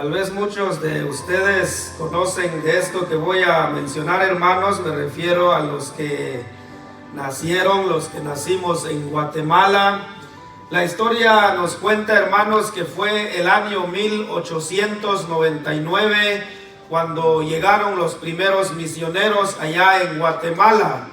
Tal vez muchos de ustedes conocen de esto que voy a mencionar, hermanos. Me refiero a los que nacieron, los que nacimos en Guatemala. La historia nos cuenta, hermanos, que fue el año 1899 cuando llegaron los primeros misioneros allá en Guatemala.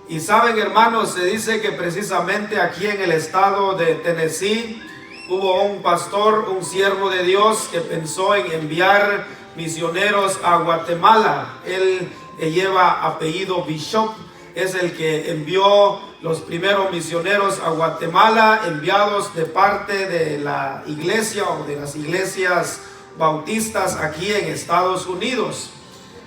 Y saben, hermanos, se dice que precisamente aquí en el estado de Tennessee hubo un pastor, un siervo de Dios, que pensó en enviar misioneros a Guatemala. Él lleva apellido Bishop, es el que envió los primeros misioneros a Guatemala, enviados de parte de la iglesia o de las iglesias bautistas aquí en Estados Unidos.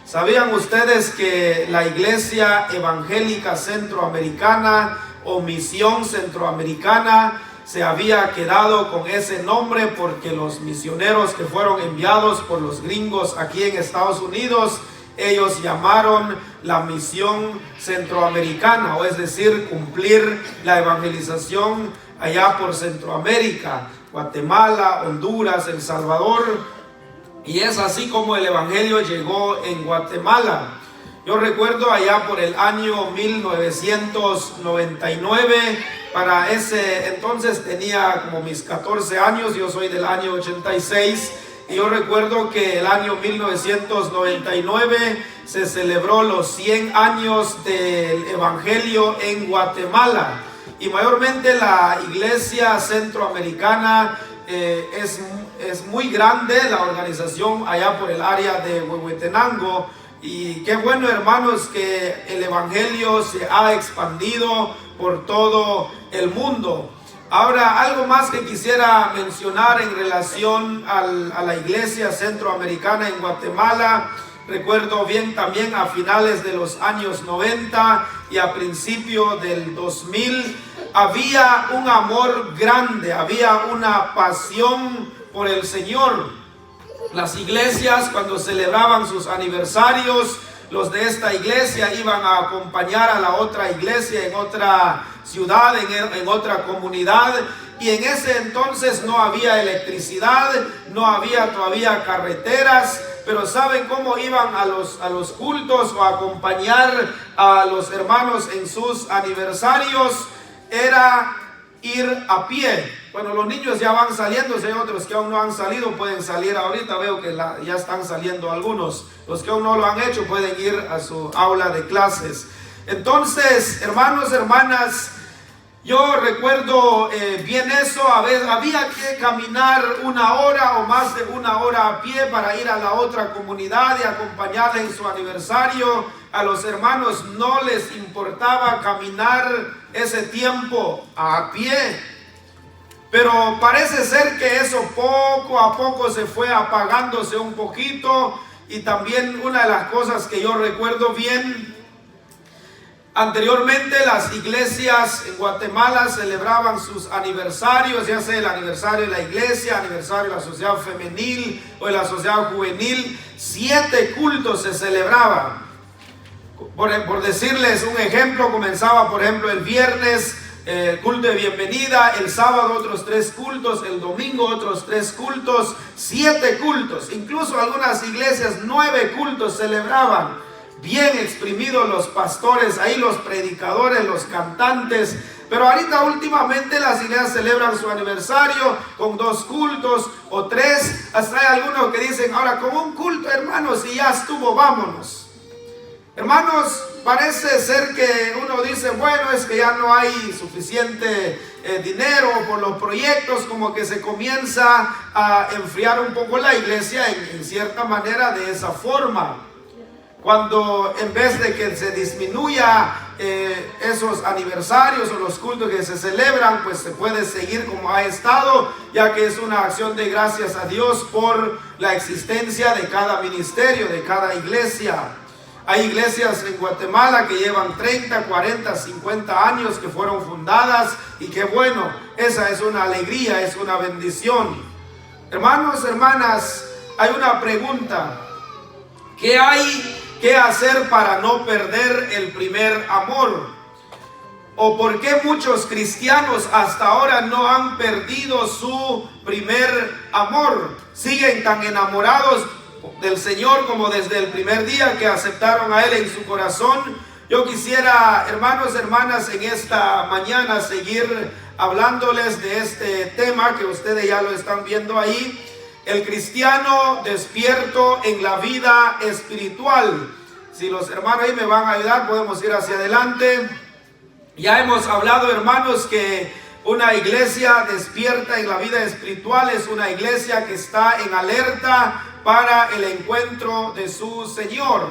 ¿Sabían ustedes que la Iglesia Evangélica Centroamericana o Misión Centroamericana se había quedado con ese nombre porque los misioneros que fueron enviados por los gringos aquí en Estados Unidos, ellos llamaron la Misión Centroamericana, o es decir, cumplir la evangelización allá por Centroamérica, Guatemala, Honduras, El Salvador? Y es así como el evangelio llegó en Guatemala. Yo recuerdo allá por el año 1999, para ese entonces tenía como mis 14 años, yo soy del año 86, y yo recuerdo que el año 1999 se celebró los 100 años del evangelio en Guatemala. Y mayormente la iglesia centroamericana es muy grande, la organización allá por el área de Huehuetenango. Y qué bueno, hermanos, que el evangelio se ha expandido por todo el mundo. Ahora, algo más que quisiera mencionar en relación a la iglesia centroamericana en Guatemala. Recuerdo bien también a finales de los años 90 y a principio del 2000 había un amor grande, había una pasión por el Señor. Las iglesias, cuando celebraban sus aniversarios, los de esta iglesia iban a acompañar a la otra iglesia en otra ciudad, en otra comunidad. Y en ese entonces no había electricidad, no había todavía carreteras, pero ¿saben cómo iban a los cultos o a acompañar a los hermanos en sus aniversarios? Era ir a pie. Bueno, los niños ya van saliendo, si hay otros que aún no han salido, pueden salir ahorita. Veo que ya están saliendo algunos. Los que aún no lo han hecho pueden ir a su aula de clases. Entonces, hermanos, hermanas, yo recuerdo bien eso. Había que caminar 1 hora o más de 1 hora a pie para ir a la otra comunidad y acompañarle en su aniversario. A los hermanos no les importaba caminar ese tiempo a pie. Pero parece ser que eso poco a poco se fue apagándose un poquito. Y también una de las cosas que yo recuerdo bien, anteriormente las iglesias en Guatemala celebraban sus aniversarios, ya sea el aniversario de la iglesia, aniversario de la sociedad femenil o de la sociedad juvenil. 7 cultos se celebraban. Por decirles un ejemplo, comenzaba por ejemplo el viernes culto de bienvenida, el sábado otros 3 cultos, el domingo otros 3 cultos, 7 cultos, incluso algunas iglesias 9 cultos celebraban. Bien exprimidos los pastores, ahí los predicadores, los cantantes. Pero ahorita últimamente las iglesias celebran su aniversario con 2 cultos o 3. Hasta hay algunos que dicen, ahora con un culto, hermanos, y ya estuvo, vámonos. Hermanos, parece ser que uno dice, bueno, es que ya no hay suficiente dinero por los proyectos, como que se comienza a enfriar un poco la iglesia en cierta manera de esa forma. Cuando en vez de que se disminuya esos aniversarios o los cultos que se celebran, pues se puede seguir como ha estado, ya que es una acción de gracias a Dios por la existencia de cada ministerio, de cada iglesia. Hay iglesias en Guatemala que llevan 30, 40, 50 años que fueron fundadas, y qué bueno, esa es una alegría, es una bendición. Hermanos, hermanas, hay una pregunta. ¿Qué hay que hacer para no perder el primer amor? ¿O por qué muchos cristianos hasta ahora no han perdido su primer amor? Siguen tan enamorados del Señor como desde el primer día que aceptaron a Él en su corazón. Yo quisiera, hermanos, hermanas, en esta mañana seguir hablándoles de este tema que ustedes ya lo están viendo ahí. El cristiano despierto en la vida espiritual. Si los hermanos ahí me van a ayudar, podemos ir hacia adelante. Ya hemos hablado, hermanos, que una iglesia despierta en la vida espiritual es una iglesia que está en alerta para el encuentro de su Señor.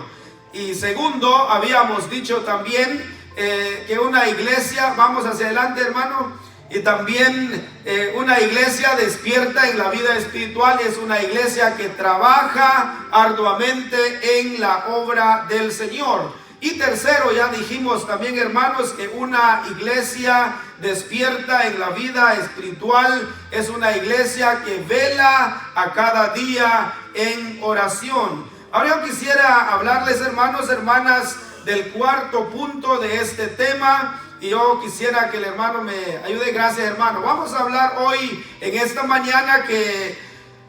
Y segundo, habíamos dicho también que una iglesia, vamos hacia adelante, hermano, y también una iglesia despierta en la vida espiritual es una iglesia que trabaja arduamente en la obra del Señor. Y tercero, ya dijimos también, hermanos, que una iglesia despierta en la vida espiritual es una iglesia que vela a cada día en oración. Ahora yo quisiera hablarles, hermanos, hermanas, del cuarto punto de este tema. Y yo quisiera que el hermano me ayude. Gracias, hermano. Vamos a hablar hoy, en esta mañana, que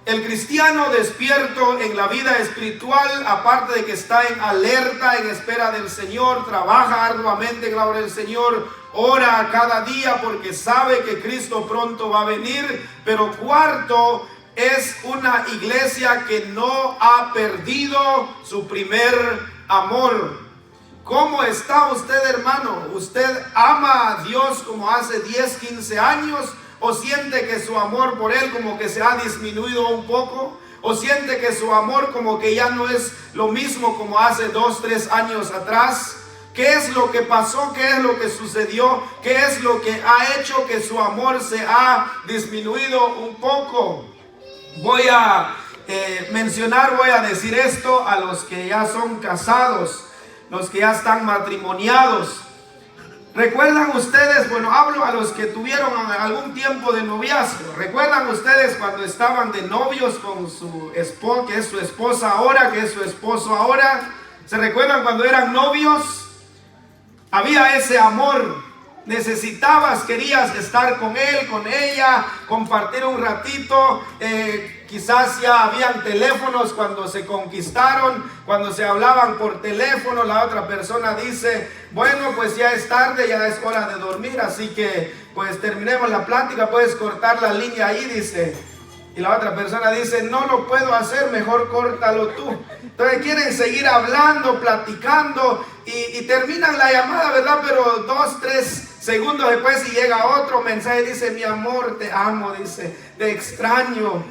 el cristiano despierto en la vida espiritual, aparte de que está en alerta, en espera del Señor, trabaja arduamente en la obra del Señor, ora cada día porque sabe que Cristo pronto va a venir. Pero cuarto, es una iglesia que no ha perdido su primer amor. ¿Cómo está usted, hermano? ¿Usted ama a Dios como hace 10, 15 años? ¿O siente que su amor por Él como que se ha disminuido un poco? ¿O siente que su amor como que ya no es lo mismo como hace 2, 3 años atrás? ¿Qué es lo que pasó? ¿Qué es lo que sucedió? ¿Qué es lo que ha hecho que su amor se ha disminuido un poco? Voy a voy a decir esto a los que ya son casados, los que ya están matrimoniados. ¿Recuerdan ustedes? Bueno, hablo a los que tuvieron algún tiempo de noviazgo. ¿Recuerdan ustedes cuando estaban de novios con su esposa, que es su esposa ahora, que es su esposo ahora? ¿Se recuerdan cuando eran novios? Había ese amor. Necesitabas, querías estar con él, con ella, compartir un ratito. Quizás ya habían teléfonos cuando se conquistaron, cuando se hablaban por teléfono. La otra persona dice, bueno, pues ya es tarde, ya es hora de dormir, así que pues terminemos la plática, puedes cortar la línea ahí, dice. Y la otra persona dice, no lo puedo hacer, mejor córtalo tú. Entonces quieren seguir hablando, platicando y terminan la llamada, ¿verdad? Pero 2, 3 segundos después y llega otro mensaje, dice, mi amor, te amo, dice, te extraño.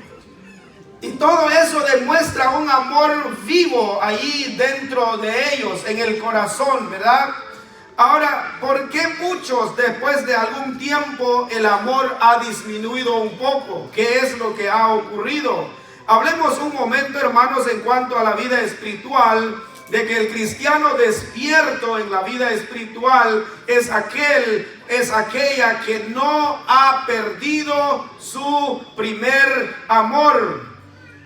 Y todo eso demuestra un amor vivo ahí dentro de ellos, en el corazón, ¿verdad? Ahora, ¿por qué muchos después de algún tiempo el amor ha disminuido un poco? ¿Qué es lo que ha ocurrido? Hablemos un momento, hermanos, en cuanto a la vida espiritual, de que el cristiano despierto en la vida espiritual es aquella que no ha perdido su primer amor.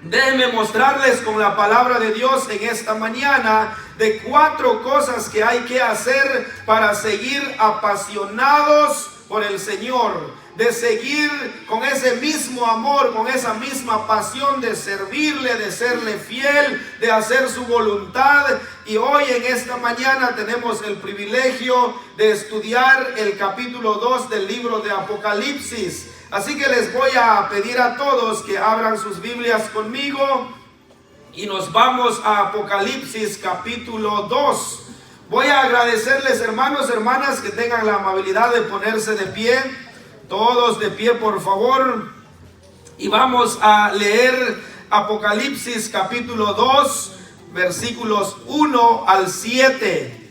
Déjenme mostrarles con la palabra de Dios en esta mañana de 4 cosas que hay que hacer para seguir apasionados por el Señor, de seguir con ese mismo amor, con esa misma pasión de servirle, de serle fiel, de hacer su voluntad. Y hoy en esta mañana tenemos el privilegio de estudiar el capítulo 2 del libro de Apocalipsis. Así que les voy a pedir a todos que abran sus Biblias conmigo y nos vamos a Apocalipsis capítulo 2. Voy a agradecerles, hermanos, hermanas, que tengan la amabilidad de ponerse de pie. Todos de pie, por favor. Y vamos a leer Apocalipsis capítulo 2, versículos 1 al 7.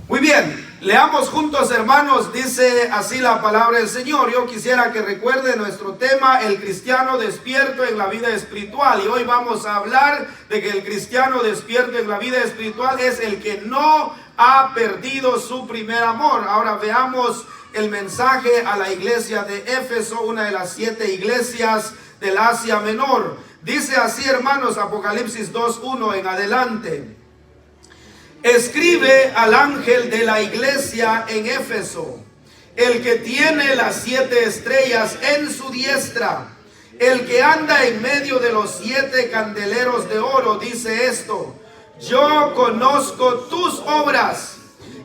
Muy bien. Leamos juntos, hermanos, dice así la palabra del Señor. Yo quisiera que recuerde nuestro tema, el cristiano despierto en la vida espiritual. Y hoy vamos a hablar de que el cristiano despierto en la vida espiritual es el que no ha perdido su primer amor. Ahora veamos el mensaje a la iglesia de Éfeso, una de las 7 iglesias del Asia Menor. Dice así, hermanos, Apocalipsis 2:1 en adelante. escribe al ángel de la iglesia en Éfeso, el que tiene las 7 estrellas en su diestra, el que anda en medio de los 7 candeleros de oro, dice esto: yo conozco tus obras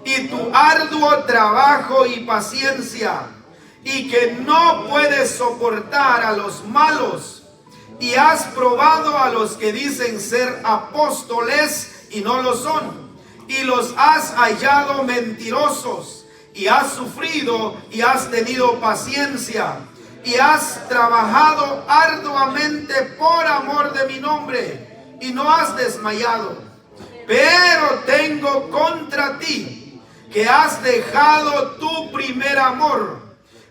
y tu arduo trabajo y paciencia, y que no puedes soportar a los malos, y has probado a los que dicen ser apóstoles y no lo son, y los has hallado mentirosos, y has sufrido y has tenido paciencia, y has trabajado arduamente por amor de mi nombre, y no has desmayado. Pero tengo contra ti que has dejado tu primer amor.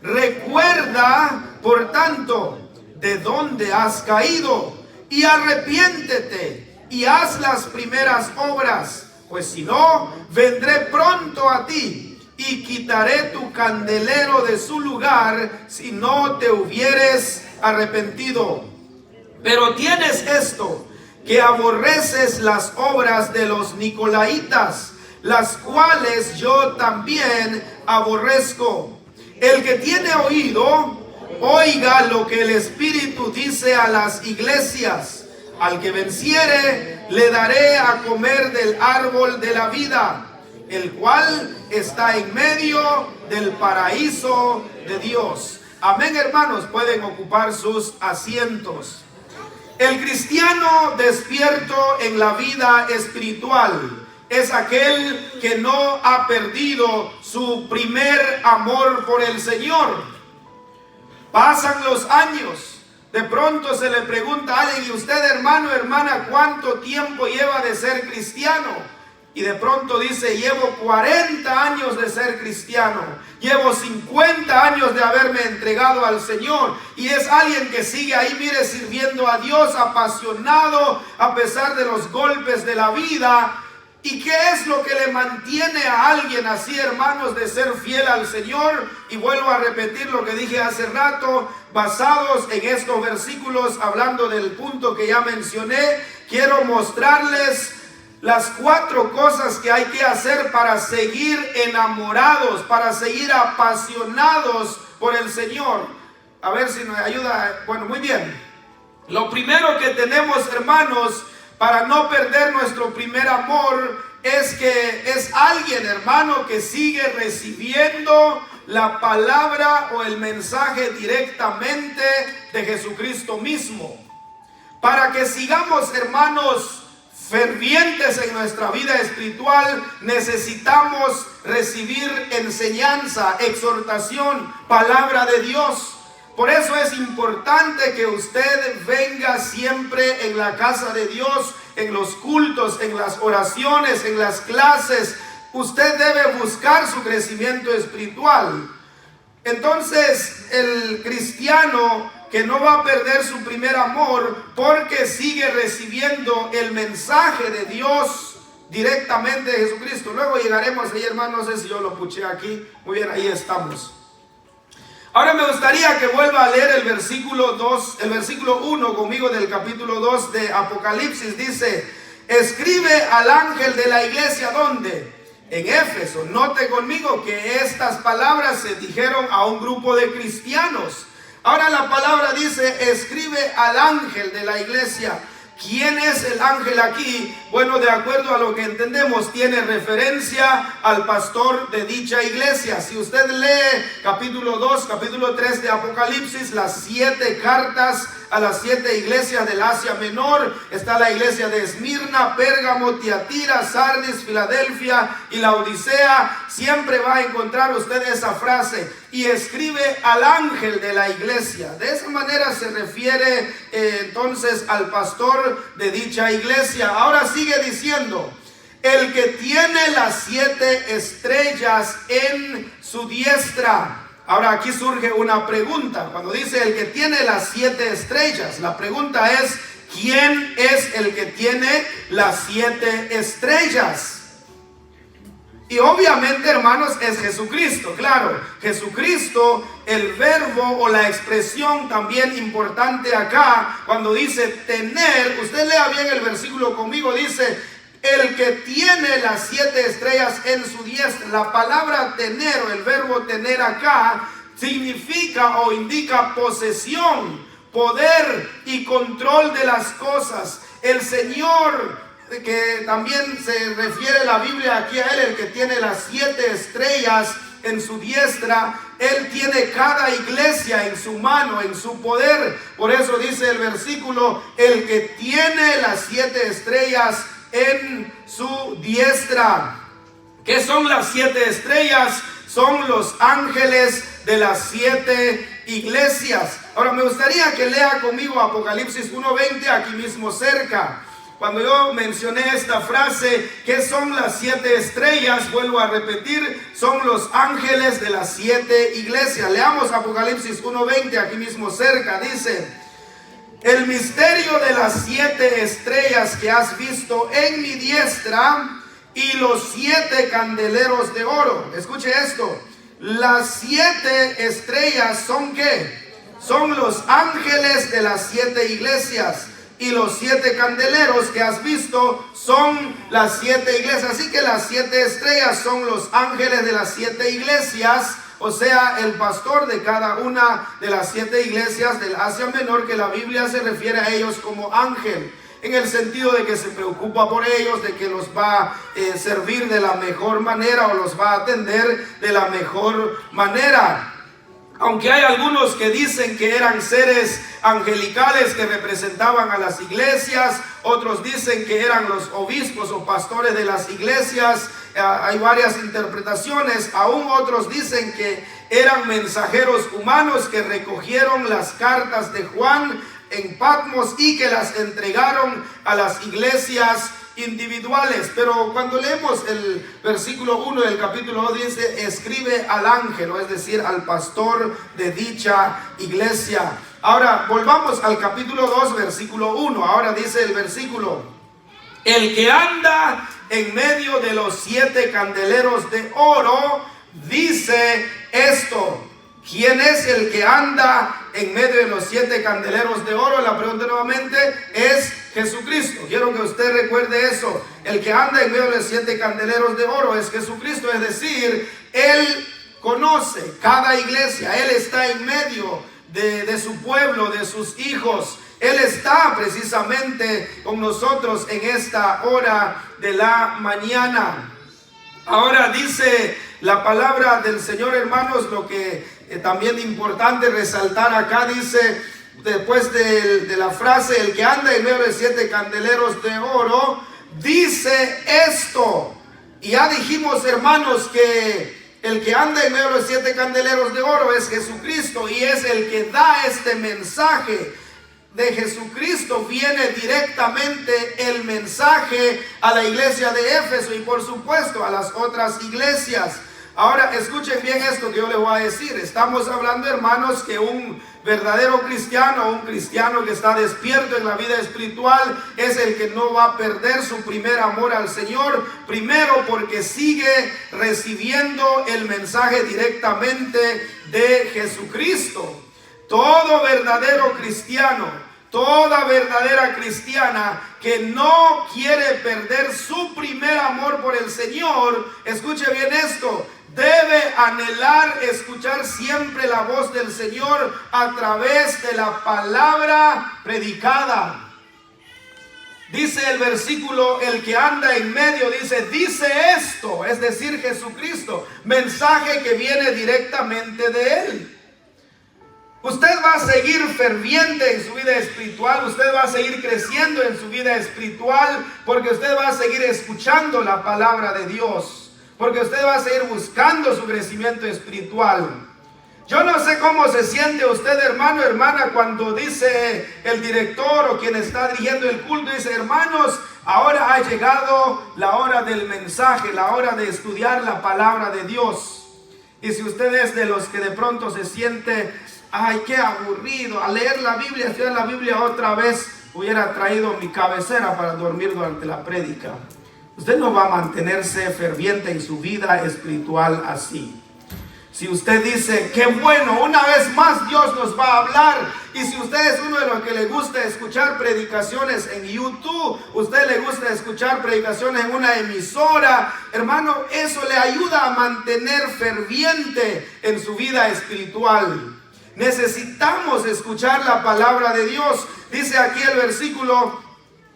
Recuerda, por tanto, de dónde has caído, y arrepiéntete y haz las primeras obras, pues si no, vendré pronto a ti y quitaré tu candelero de su lugar si no te hubieres arrepentido. Pero tienes esto, que aborreces las obras de los nicolaitas, las cuales yo también aborrezco. El que tiene oído, oiga lo que el Espíritu dice a las iglesias. Al que venciere, le daré a comer del árbol de la vida, el cual está en medio del paraíso de Dios. Amén, hermanos, pueden ocupar sus asientos. El cristiano despierto en la vida espiritual es aquel que no ha perdido su primer amor por el Señor. Pasan los años, de pronto se le pregunta a alguien: ¿y usted, hermano, hermana, cuánto tiempo lleva de ser cristiano? Y de pronto dice: llevo 40 años de ser cristiano, llevo 50 años de haberme entregado al Señor. Y es alguien que sigue ahí, mire, sirviendo a Dios, apasionado a pesar de los golpes de la vida. ¿Y qué es lo que le mantiene a alguien así, hermanos, de ser fiel al Señor? Y vuelvo a repetir lo que dije hace rato, basados en estos versículos, hablando del punto que ya mencioné, quiero mostrarles las 4 cosas que hay que hacer para seguir enamorados, para seguir apasionados por el Señor. A ver si nos ayuda. Bueno, muy bien. Lo primero que tenemos, hermanos, para no perder nuestro primer amor, es que es alguien, hermano, que sigue recibiendo la palabra o el mensaje directamente de Jesucristo mismo. Para que sigamos, hermanos, fervientes en nuestra vida espiritual, necesitamos recibir enseñanza, exhortación, palabra de Dios. Por eso es importante que usted venga siempre en la casa de Dios, en los cultos, en las oraciones, en las clases. Usted debe buscar su crecimiento espiritual. Entonces, el cristiano que no va a perder su primer amor porque sigue recibiendo el mensaje de Dios directamente de Jesucristo. Luego llegaremos ahí, hermano, no sé si yo lo puché aquí. Muy bien, ahí estamos. Ahora me gustaría que vuelva a leer el versículo 2, el versículo 1 conmigo del capítulo 2 de Apocalipsis. Dice: escribe al ángel de la iglesia, ¿dónde? En Éfeso. Note conmigo que estas palabras se dijeron a un grupo de cristianos. Ahora la palabra dice: escribe al ángel de la iglesia. ¿Quién es el ángel aquí? Bueno, de acuerdo a lo que entendemos, tiene referencia al pastor de dicha iglesia. Si usted lee capítulo 2, capítulo 3 de Apocalipsis, las 7 cartas a las 7 iglesias del Asia Menor, está la iglesia de Esmirna, Pérgamo, Tiatira, Sardis, Filadelfia y la Odisea. Siempre va a encontrar usted esa frase: y escribe al ángel de la iglesia. De esa manera se refiere entonces al pastor de dicha iglesia. Ahora sigue diciendo: el que tiene las 7 estrellas en su diestra. Ahora aquí surge una pregunta. Cuando dice el que tiene las 7 estrellas, la pregunta es: ¿quién es el que tiene las 7 estrellas? Y obviamente, hermanos, es Jesucristo. Claro, Jesucristo, el verbo o la expresión también importante acá, cuando dice tener, usted lea bien el versículo conmigo, dice: el que tiene las 7 estrellas en su diestra. La palabra tener, o el verbo tener acá, significa o indica posesión, poder y control de las cosas. El Señor, que también se refiere la Biblia aquí a Él, el que tiene las 7 estrellas en su diestra, Él tiene cada iglesia en su mano, en su poder. Por eso dice el versículo, el que tiene las 7 estrellas en su diestra. ¿Qué son las 7 estrellas? Son los ángeles de las 7 iglesias. Ahora me gustaría que lea conmigo Apocalipsis 1:20, aquí mismo cerca. Cuando yo mencioné esta frase, ¿qué son las 7 estrellas? Vuelvo a repetir, son los ángeles de las 7 iglesias. Leamos Apocalipsis 1:20, aquí mismo cerca. Dice: el misterio de las 7 estrellas que has visto en mi diestra y los 7 candeleros de oro. Escuche esto. Las 7 estrellas son ¿qué? Son los ángeles de las 7 iglesias. Y los 7 candeleros que has visto son las 7 iglesias. Así que las 7 estrellas son los ángeles de las 7 iglesias. O sea, el pastor de cada una de las 7 iglesias del Asia Menor, que la Biblia se refiere a ellos como ángel, en el sentido de que se preocupa por ellos, de que los va a servir de la mejor manera o los va a atender de la mejor manera. Aunque hay algunos que dicen que eran seres angelicales que representaban a las iglesias, otros dicen que eran los obispos o pastores de las iglesias. Hay varias interpretaciones. Aún otros dicen que eran mensajeros humanos que recogieron las cartas de Juan en Patmos y que las entregaron a las iglesias individuales. Pero cuando leemos el versículo 1 del capítulo 2, dice: escribe al ángel, o es decir, al pastor de dicha iglesia. Ahora volvamos al capítulo 2, versículo 1. Ahora dice el versículo: el que anda en medio de los 7 candeleros de oro dice esto. ¿Quién es el que anda en medio de los 7 candeleros de oro? La pregunta nuevamente es Jesucristo. Quiero que usted recuerde eso. El que anda en medio de los 7 candeleros de oro es Jesucristo. Es decir, Él conoce cada iglesia. Él está en medio de su pueblo, de sus hijos. Él está precisamente con nosotros en esta hora de la mañana. Ahora dice la palabra del Señor, hermanos, lo que también importante resaltar acá, dice, después de la frase, el que anda en medio de 7 candeleros de oro, dice esto. Y ya dijimos, hermanos, que el que anda en medio de los 7 candeleros de oro es Jesucristo, y es el que da este mensaje. De Jesucristo viene directamente el mensaje a la iglesia de Éfeso y por supuesto a las otras iglesias. Ahora escuchen bien esto que yo les voy a decir. Estamos hablando, hermanos, que un verdadero cristiano, un cristiano que está despierto en la vida espiritual, es el que no va a perder su primer amor al Señor. Primero porque sigue recibiendo el mensaje directamente de Jesucristo. Todo verdadero cristiano, toda verdadera cristiana que no quiere perder su primer amor por el Señor, escuche bien esto, debe anhelar escuchar siempre la voz del Señor a través de la palabra predicada. Dice el versículo, el que anda en medio, dice esto, es decir, Jesucristo, mensaje que viene directamente de Él. Usted va a seguir ferviente en su vida espiritual, usted va a seguir creciendo en su vida espiritual, porque usted va a seguir escuchando la palabra de Dios, porque usted va a seguir buscando su crecimiento espiritual. Yo no sé cómo se siente usted, hermano, hermana, cuando dice el director o quien está dirigiendo el culto, dice: hermanos, ahora ha llegado la hora del mensaje, la hora de estudiar la palabra de Dios. Y si usted es de los que de pronto se siente: ay, qué aburrido, a leer la Biblia, estudiar la Biblia otra vez, hubiera traído mi cabecera para dormir durante la prédica. Usted no va a mantenerse ferviente en su vida espiritual así. Si usted dice: qué bueno, una vez más Dios nos va a hablar. Y si usted es uno de los que le gusta escuchar predicaciones en YouTube, usted le gusta escuchar predicaciones en una emisora, hermano, eso le ayuda a mantener ferviente en su vida espiritual. Necesitamos escuchar la palabra de Dios. Dice aquí el versículo: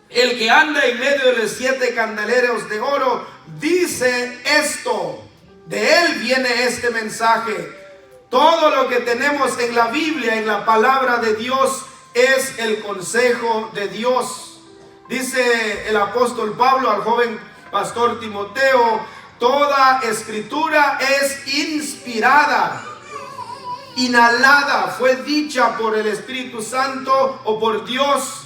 el que anda en medio de los 7 candeleros de oro dice esto. De él viene este mensaje. Todo lo que tenemos en la Biblia, en la palabra de Dios, es el consejo de Dios. Dice el apóstol Pablo al joven pastor Timoteo: toda escritura es inspirada, inhalada, fue dicha por el Espíritu Santo o por Dios.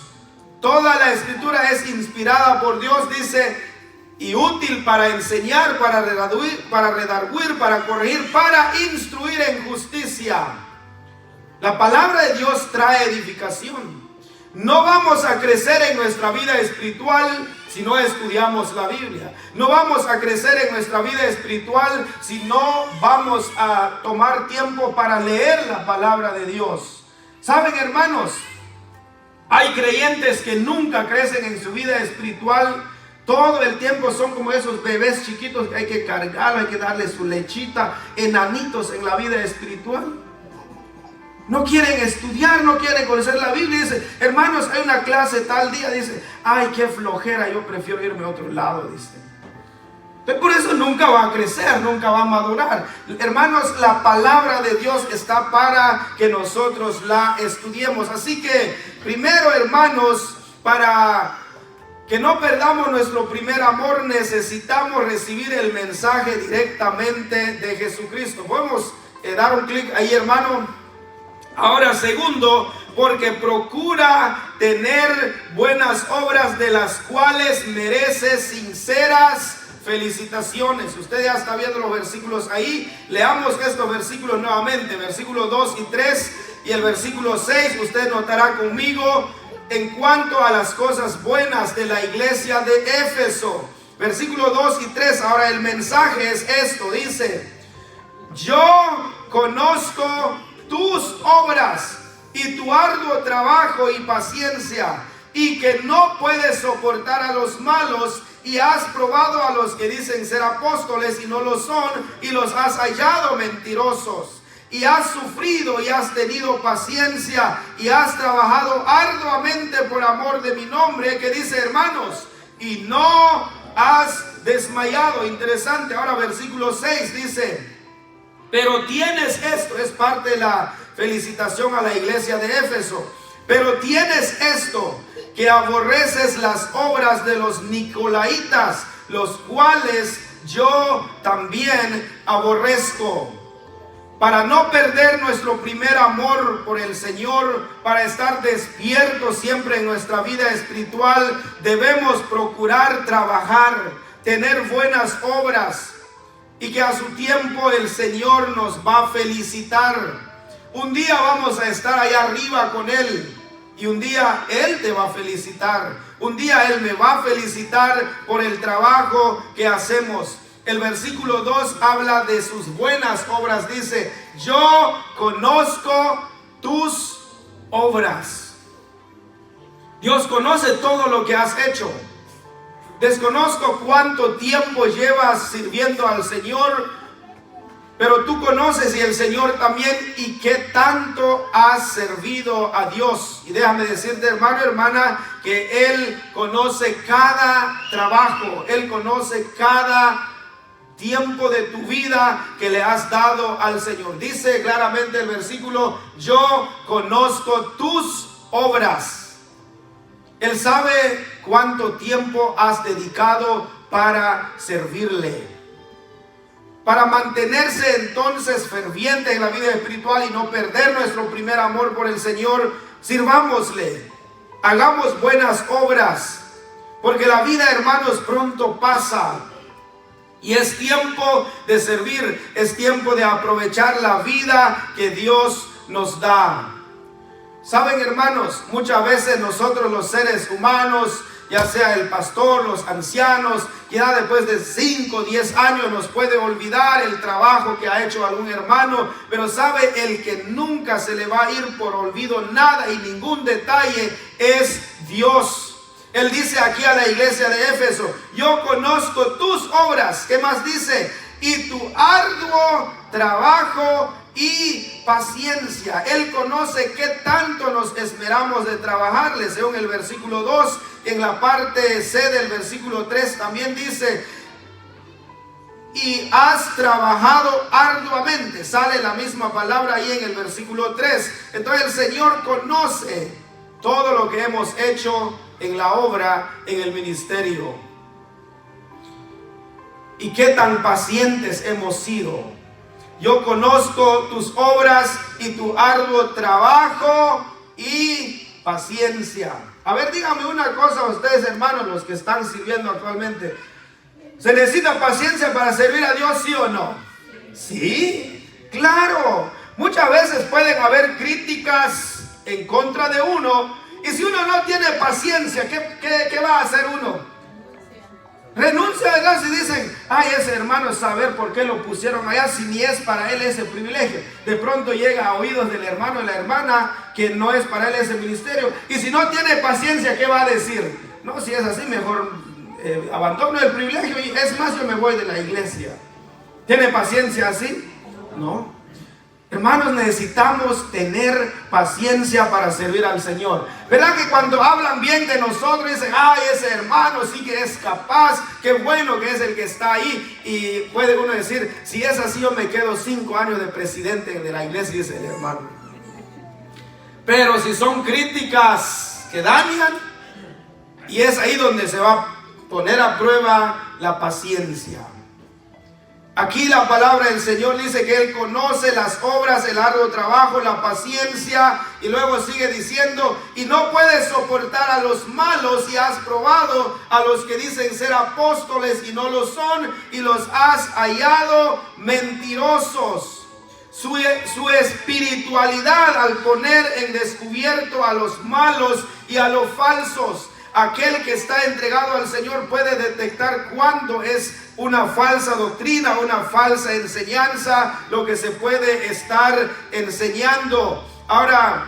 Toda la escritura es inspirada por Dios, dice, y útil para enseñar, para redarguir, para corregir, para instruir en justicia. La palabra de Dios trae edificación. No vamos a crecer en nuestra vida espiritual si no estudiamos la Biblia. No vamos a crecer en nuestra vida espiritual si no vamos a tomar tiempo para leer la palabra de Dios. ¿Saben, hermanos? Hay creyentes que nunca crecen en su vida espiritual. Todo el tiempo son como esos bebés chiquitos que hay que cargarlos, hay que darle su lechita, enanitos en la vida espiritual. No quieren estudiar, no quieren conocer la Biblia. Dice, hermanos, hay una clase tal día. Dice, ay, qué flojera, yo prefiero irme a otro lado. Dice, entonces, por eso nunca va a crecer, nunca va a madurar. Hermanos, la palabra de Dios está para que nosotros la estudiemos. Así que, primero, hermanos, para que no perdamos nuestro primer amor, necesitamos recibir el mensaje directamente de Jesucristo. Podemos dar un clic ahí, hermano. Ahora, segundo, porque procura tener buenas obras de las cuales mereces sinceras felicitaciones. Usted ya está viendo los versículos ahí. Leamos estos versículos nuevamente, versículos 2 y 3 y el versículo 6. Usted notará conmigo en cuanto a las cosas buenas de la iglesia de Éfeso. Versículos 2 y 3. Ahora el mensaje es esto, dice: yo conozco tus obras y tu arduo trabajo y paciencia, y que no puedes soportar a los malos, y has probado a los que dicen ser apóstoles y no lo son, y los has hallado mentirosos. Y has sufrido y has tenido paciencia y has trabajado arduamente por amor de mi nombre, que dice, hermanos, y no has desmayado. Interesante. Ahora versículo 6 dice: pero tienes esto, es parte de la felicitación a la iglesia de Éfeso. Pero tienes esto, que aborreces las obras de los nicolaitas, los cuales yo también aborrezco. Para no perder nuestro primer amor por el Señor, para estar despiertos siempre en nuestra vida espiritual, debemos procurar trabajar, tener buenas obras, y que a su tiempo el Señor nos va a felicitar. Un día vamos a estar allá arriba con Él, y un día Él te va a felicitar. Un día Él me va a felicitar por el trabajo que hacemos. El versículo 2 habla de sus buenas obras. Dice: yo conozco tus obras. Dios conoce todo lo que has hecho. Desconozco cuánto tiempo llevas sirviendo al Señor, pero tú conoces, y el Señor también, y qué tanto has servido a Dios. Y déjame decirte, hermano, hermana, que Él conoce cada trabajo, Él conoce cada tiempo de tu vida que le has dado al Señor. Dice claramente el versículo: yo conozco tus obras. Él sabe cuánto tiempo has dedicado para servirle. Para mantenerse entonces ferviente en la vida espiritual y no perder nuestro primer amor por el Señor, sirvámosle, hagamos buenas obras, porque la vida, hermanos, pronto pasa. Y es tiempo de servir, es tiempo de aprovechar la vida que Dios nos da. Saben, hermanos, muchas veces nosotros los seres humanos ya sea el pastor, los ancianos, ya después de 5 o 10 años nos puede olvidar el trabajo que ha hecho algún hermano, pero sabe, el que nunca se le va a ir por olvido nada y ningún detalle es Dios. Él dice aquí a la iglesia de Éfeso: yo conozco tus obras. ¿Qué más dice? Y tu arduo trabajo y paciencia. Él conoce qué tanto nos esmeramos de trabajarle. Según el versículo 2, en la parte C del versículo 3 también dice: y has trabajado arduamente. Sale la misma palabra ahí en el versículo 3. Entonces el Señor conoce todo lo que hemos hecho en la obra, en el ministerio, y qué tan pacientes hemos sido. Yo conozco tus obras y tu arduo trabajo y paciencia. A ver, díganme una cosa ustedes, hermanos, los que están sirviendo actualmente. ¿Se necesita paciencia para servir a Dios, sí o no? Sí, claro. Muchas veces pueden haber críticas en contra de uno, y si uno no tiene paciencia, ¿qué va a hacer uno? Renuncia a Dios y dicen: ay, ese hermano, saber por qué lo pusieron allá si ni es para él ese privilegio. De pronto llega a oídos del hermano y la hermana que no es para él ese ministerio, y si no tiene paciencia, ¿qué va a decir? No, si es así, mejor abandono el privilegio y es más, yo me voy de la iglesia. ¿Tiene paciencia así? No. Hermanos, necesitamos tener paciencia para servir al Señor. ¿Verdad que cuando hablan bien de nosotros dicen: ay, ese hermano sí que es capaz, qué bueno que es el que está ahí? Y puede uno decir: si es así, yo me quedo 5 años de presidente de la iglesia, dice el hermano. Pero si son críticas que dañan, y es ahí donde se va a poner a prueba la paciencia. Aquí la palabra del Señor dice que Él conoce las obras, el arduo trabajo, la paciencia, y luego sigue diciendo: y no puedes soportar a los malos, y has probado a los que dicen ser apóstoles y no lo son, y los has hallado mentirosos. Su espiritualidad al poner en descubierto a los malos y a los falsos. Aquel que está entregado al Señor puede detectar cuándo es una falsa doctrina, una falsa enseñanza, lo que se puede estar enseñando. Ahora,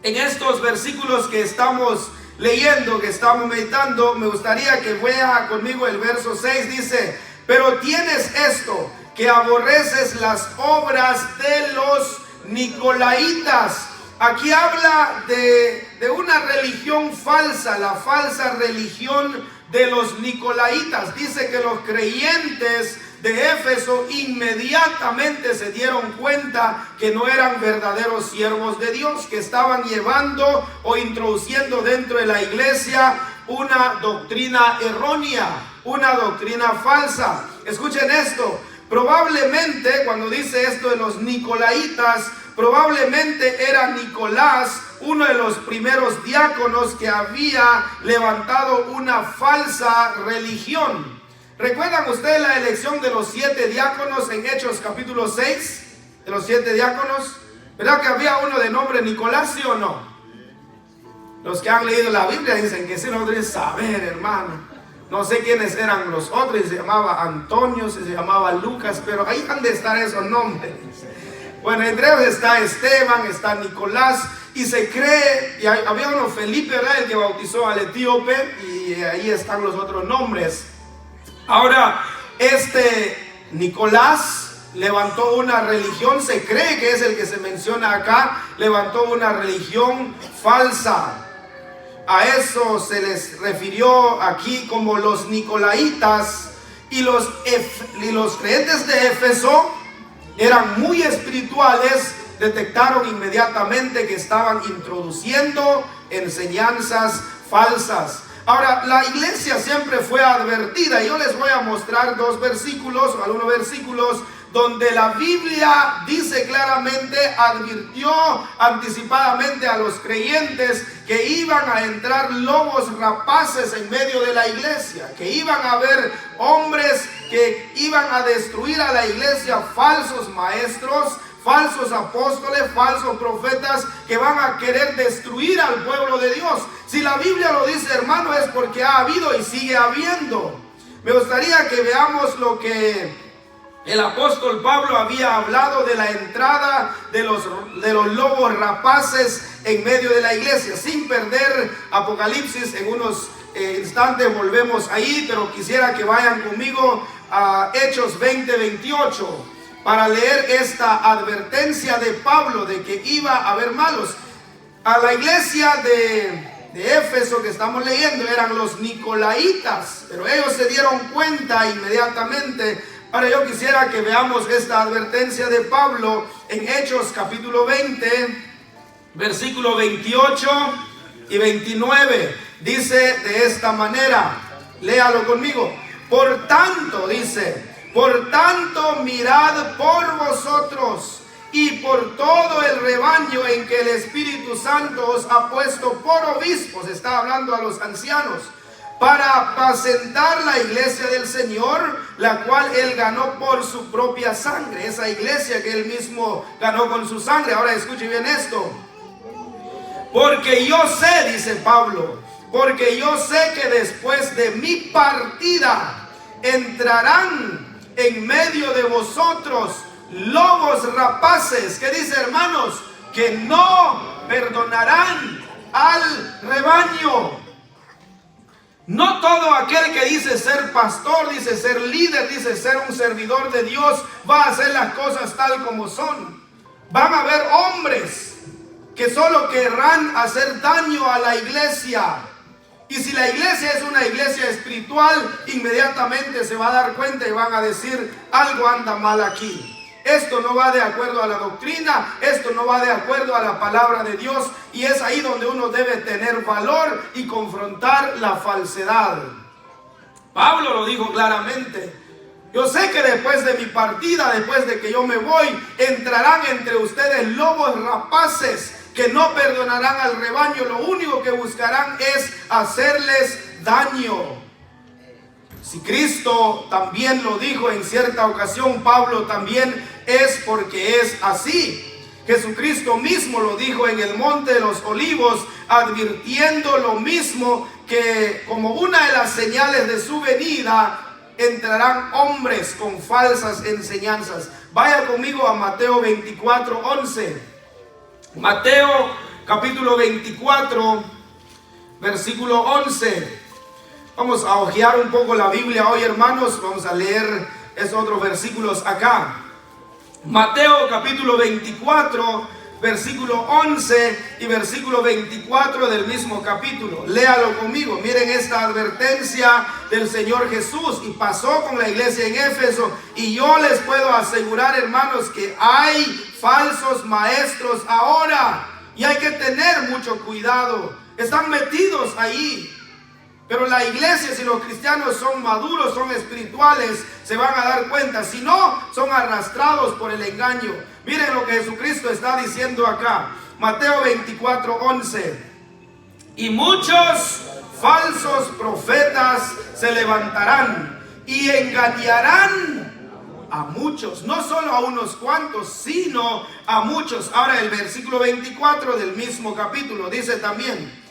en estos versículos que estamos leyendo, que estamos meditando, me gustaría que vea conmigo el verso 6. Dice: pero tienes esto, que aborreces las obras de los nicolaitas. Aquí habla de una religión falsa, la falsa religión de los nicolaitas. Dice que los creyentes de Éfeso inmediatamente se dieron cuenta que no eran verdaderos siervos de Dios, que estaban llevando o introduciendo dentro de la iglesia una doctrina errónea, una doctrina falsa. Escuchen esto. Probablemente, cuando dice esto de los nicolaitas, probablemente era Nicolás, uno de los primeros diáconos que había levantado una falsa religión. ¿Recuerdan ustedes la elección de los 7 diáconos en Hechos capítulo 6? De los 7 diáconos, ¿verdad que había uno de nombre Nicolás, sí o no? Los que han leído la Biblia dicen que sí, no deben saber, hermano. No sé quiénes eran los otros, se llamaba Antonio, se llamaba Lucas, pero ahí han de estar esos nombres. Bueno, entre ellos está Esteban, está Nicolás, y se cree, y había uno Felipe, ¿verdad?, el que bautizó al etíope, y ahí están los otros nombres. Ahora, este Nicolás levantó una religión, se cree que es el que se menciona acá, levantó una religión falsa. A eso se les refirió aquí como los nicolaitas, y los creyentes de Éfeso eran muy espirituales, detectaron inmediatamente que estaban introduciendo enseñanzas falsas. Ahora, la iglesia siempre fue advertida. Yo les voy a mostrar 2 versículos, o algunos versículos, donde la Biblia dice claramente, advirtió anticipadamente a los creyentes que iban a entrar lobos rapaces en medio de la iglesia, que iban a haber hombres que iban a destruir a la iglesia, falsos maestros, falsos apóstoles, falsos profetas, que van a querer destruir al pueblo de Dios, Si la Biblia lo dice, hermano, es porque ha habido y sigue habiendo. Me gustaría que veamos lo que el apóstol Pablo había hablado de la entrada de los lobos rapaces en medio de la iglesia. Sin perder Apocalipsis, en unos instantes volvemos ahí, pero quisiera que vayan conmigo a Hechos 20:28 para leer esta advertencia de Pablo de que iba a haber malos. A la iglesia de Éfeso que estamos leyendo eran los Nicolaitas, pero ellos se dieron cuenta inmediatamente. Ahora yo quisiera que veamos esta advertencia de Pablo en Hechos capítulo 20, versículo 28 y 29. Dice de esta manera, léalo conmigo. Por tanto, dice, por tanto mirad por vosotros y por todo el rebaño en que el Espíritu Santo os ha puesto por obispos, está hablando a los ancianos, para apacentar la iglesia del Señor, la cual Él ganó por su propia sangre. Esa iglesia que Él mismo ganó con su sangre. Ahora escuche bien esto. Porque yo sé, dice Pablo, porque yo sé que después de mi partida entrarán en medio de vosotros lobos rapaces. ¿Qué dice, hermanos? Que no perdonarán al rebaño. No todo aquel que dice ser pastor, dice ser líder, dice ser un servidor de Dios, va a hacer las cosas tal como son. Van a haber hombres que solo querrán hacer daño a la iglesia. Y si la iglesia es una iglesia espiritual, inmediatamente se va a dar cuenta y van a decir, algo anda mal aquí. Esto no va de acuerdo a la doctrina, esto no va de acuerdo a la palabra de Dios, y es ahí donde uno debe tener valor y confrontar la falsedad. Pablo lo dijo claramente. Yo sé que después de mi partida, después de que yo me voy, entrarán entre ustedes lobos rapaces que no perdonarán al rebaño. Lo único que buscarán es hacerles daño. Si Cristo también lo dijo en cierta ocasión, Pablo también es porque es así. Jesucristo mismo lo dijo en el Monte de los Olivos, advirtiendo lo mismo, que como una de las señales de su venida entrarán hombres con falsas enseñanzas. Vaya conmigo a Mateo 24:11. Mateo capítulo 24, versículo 11. Vamos a hojear un poco la Biblia hoy, hermanos. Vamos a leer esos otros versículos acá. Mateo capítulo 24, versículo 11 y versículo 24 del mismo capítulo. Léalo conmigo. Miren esta advertencia del Señor Jesús. Y pasó con la iglesia en Éfeso. Y yo les puedo asegurar, hermanos, que hay falsos maestros ahora. Y hay que tener mucho cuidado. Están metidos ahí. Pero la iglesia, si los cristianos son maduros, son espirituales, se van a dar cuenta. Si no, son arrastrados por el engaño. Miren lo que Jesucristo está diciendo acá. Mateo 24:11. Y muchos falsos profetas se levantarán y engañarán a muchos. No solo a unos cuantos, sino a muchos. Ahora el versículo 24 del mismo capítulo dice también: